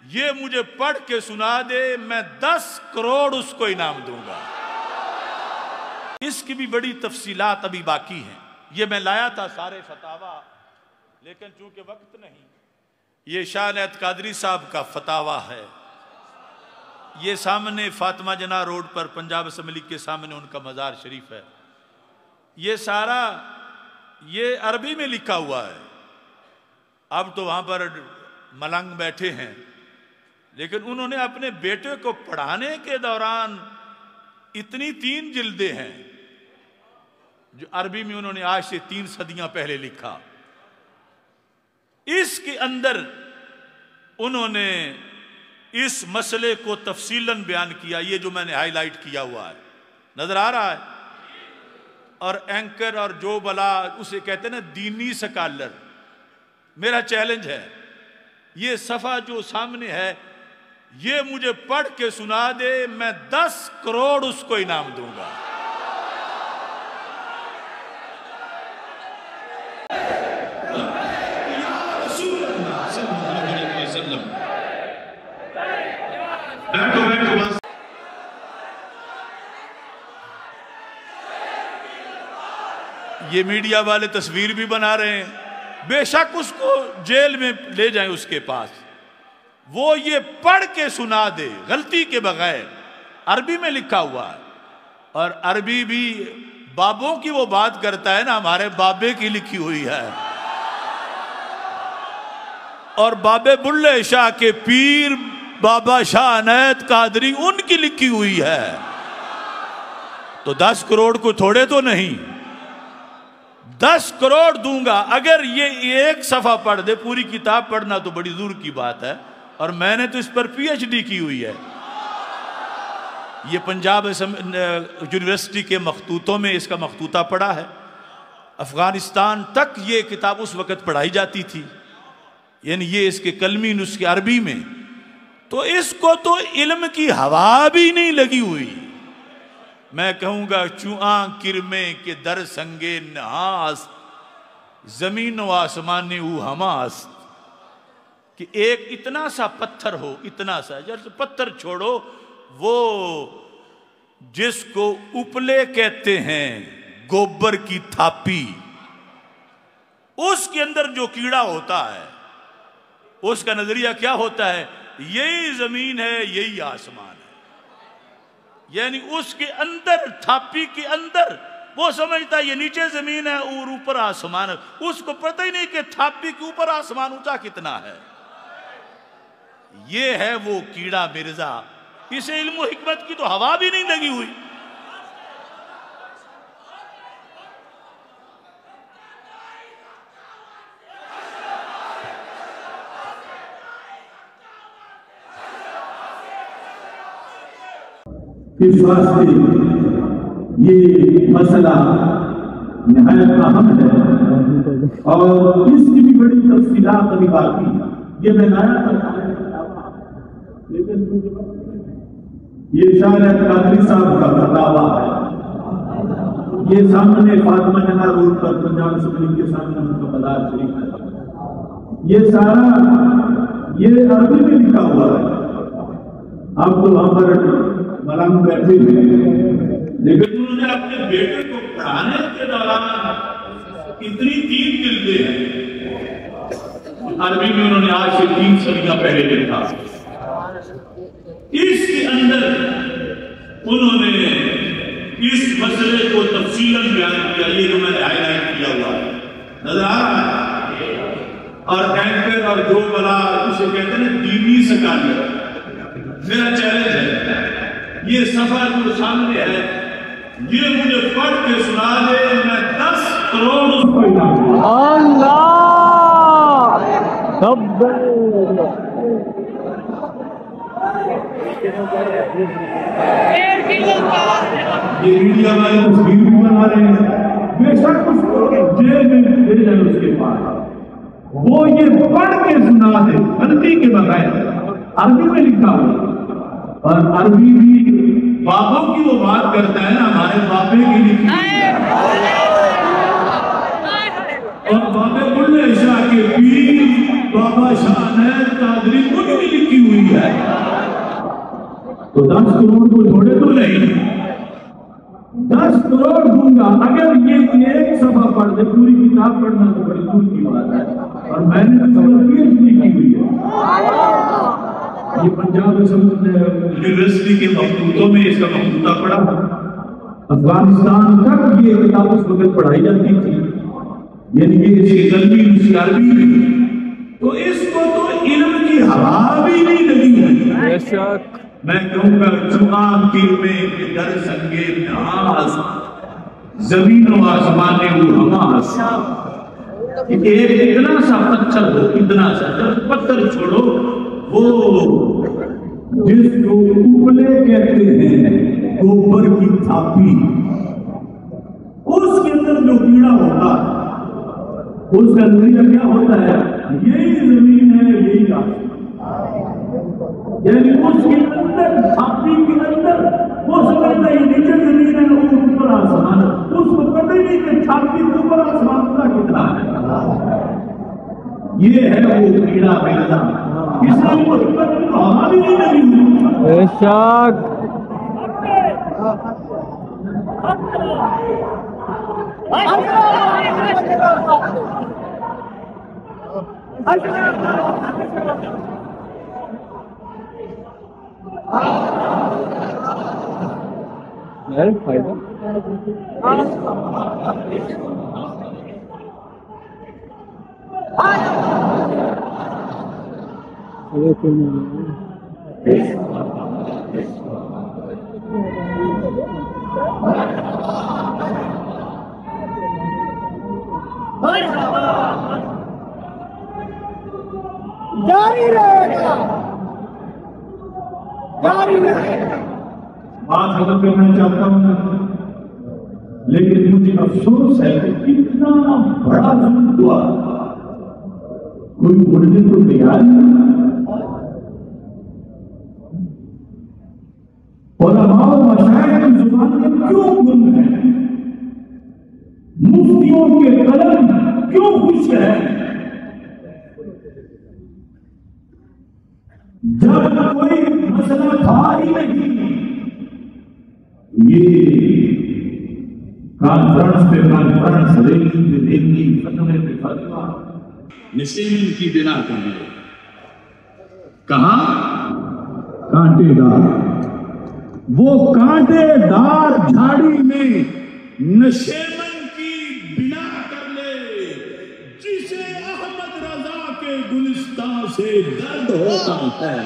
ये मुझे पढ़ के सुना दे, मैं 10 करोड़ उसको इनाम दूंगा। इसकी भी बड़ी तफसीलात अभी बाकी हैं। ये मैं लाया था सारे फतावा, लेकिन चूंकि वक्त नहीं, ये शाह अनैत कादरी साहब का फतावा है। ये सामने फातिमा जना रोड पर पंजाब असम्बली के सामने उनका मज़ार शरीफ है। ये सारा ये अरबी में लिखा हुआ है। अब तो वहां पर मलंग बैठे हैं, लेकिन उन्होंने अपने बेटे को पढ़ाने के दौरान इतनी 3 जिल्दें हैं जो अरबी में उन्होंने आज से 3 सदियां पहले लिखा। इसके अंदर उन्होंने इस मसले को तफसीलन बयान किया। ये जो मैंने हाईलाइट किया हुआ है नजर आ रहा है। और एंकर और जो बला उसे कहते हैं ना दीनी स्कॉलर, मेरा चैलेंज है, ये सफा जो सामने है ये मुझे पढ़ के सुना दे, मैं 10 करोड़ उसको इनाम दूंगा। ये मीडिया वाले तस्वीर भी बना रहे हैं, बेशक उसको जेल में ले जाएं उसके पास, वो ये पढ़ के सुना दे गलती के बगैर। अरबी में लिखा हुआ है, और अरबी भी बाबों की वो बात करता है ना, हमारे बाबे की लिखी हुई है। और बाबे बुल्ले शाह के पीर बाबा शाह अनैत कादरी उनकी लिखी हुई है। तो 10 करोड़ को थोड़े तो नहीं, 10 करोड़ दूंगा। अगर ये एक सफा पढ़ दे, पूरी किताब पढ़ना तो बड़ी दूर की बात है, और मैंने तो इस पर PhD की हुई है। ये पंजाब यूनिवर्सिटी के मखतूतों में इसका मखतूता पढ़ा है। अफगानिस्तान तक ये किताब उस वक़्त पढ़ाई जाती थी, यानी ये इसके कलमी नुस्खे अरबी में। तो इसको तो इल्म की हवा भी नहीं लगी हुई। मैं कहूंगा चुआ किरमे के दर संगे नहास, जमीन व आसमान ऊ हमास, कि एक इतना सा पत्थर हो, इतना सा, जैसे पत्थर छोड़ो, वो जिसको उपले कहते हैं, गोबर की थापी, उसके अंदर जो कीड़ा होता है उसका नजरिया क्या होता है? यही जमीन है, यही आसमान है। यानी उसके अंदर, थापी के अंदर, वो समझता है ये नीचे जमीन है और ऊपर आसमान है। उसको पता ही नहीं कि थापी के ऊपर आसमान ऊंचा कितना है। ये है वो कीड़ा मिर्जा, इसे इल्म हिकमत की तो हवा भी नहीं लगी हुई। इस वास्ते ये मसला निहायत अहम है, और इसकी भी बड़ी तफसीलात अभी बाकी। ये मैं लाया था, लेकिन ये शाह अनैत कादरी साहब का फतावा है। ये सामने फातिमा जना रोड पर पंजाब असम्बली के सामने उनका मज़ार शरीफ है। ये सारा ये अरबी में लिखा हुआ है। आप तो वहां पर मलंग बैठे हैं, लेकिन उन्होंने अपने बेटे को पढ़ाने के दौरान इतनी 3 जिल्दें हैं, अरबी में उन्होंने आज से 3 सदियां पहले लिखा। इसके अंदर उन्होंने इस मसले को तफसीलन बयान किया। ये जो मैंने हाईलाइट किया हुआ है नजर आ रहा है। और एंकर और जो बला उसे कहते हैं ना दीनी स्कॉलर, मेरा चैलेंज है, ये सफा जो सामने है ये मुझे पढ़ के सुना दे, मैं 10 करोड़ उसको इनाम दूंगा। ये मीडिया वाले तस्वीर भी बना रहे हैं, बेशक उसको जेल में ले जाए उसके पास, वो ये पढ़ के सुना दे गलती के बगैर। अरबी में लिखा हुआ, और अरबी भी बाबों की वो बात करता है ना, हमारे बाबे की लिखी है। और बाबे बुल्ले शाह के पीर बाबा शाह अनैत कादरी उनकी लिखी हुई है। तो 10 करोड़ को थोड़े तो नहीं, 10 करोड़ दूंगा। अगर ये एक सभा पढ़ दे, पूरी किताब पढ़ना तो बड़ी दूर की बात है। और मैंने तो PhD की हुई है, ये पंजाब यूनिवर्सिटी के मखतूतों में इसका मखतूता पढ़ा। अफगानिस्तान तक ये किताब उस वक्त पढ़ाई जाती थी, यानी कि इसकी कलमी उसकी अरबी भी। तो इसको तो इल्म की हवा भी नहीं लगी है। मैं कहूंगा जुआन में दर संगे नास, जमीन और आसमान ने वो हमास। एक इतना सा पत्थर हो, इतना सा पत्थर छोड़ो, वो जिसको उपले कहते हैं, गोबर की थापी, उसके अंदर जो कीड़ा होता है, उसका नजरिया क्या होता है? यही जमीन है, यही घास। यानी उसके अंदर, थापी के अंदर वो समझता है नीचे जमीन है, वो ऊपर आसमान। उसको पता ही नहीं कि थापी के ऊपर आसमान का कितना है। ये है वो कीड़ा पैदा, इसलिए वो हमारी नहीं लगी। बेशक फायदा जारी रहेगा, जारी रहेगा। बात खत्म करना चाहता हूं, लेकिन मुझे अफसोस है कि इतना बड़ा जुल्म हुआ, कोई बोलने को तैयार नहीं। उलमा व मशाइख की जुबानें क्यों गुम है? मुफ्तियों के कलम क्यों खुश है? जब कोई मसला था ही नहीं, ये कॉन्फ्रेंस पे कॉन्फ्रेंस, रैली पे रैली, फतवे पे फतवा, निसेमन की बिना कर दिए। कहां? कांटेदार, वो कांटेदार झाड़ी में नशेमन की बिना कर ले, जिसे अहमद रजा के गुलिस्तान से दर्द होता है।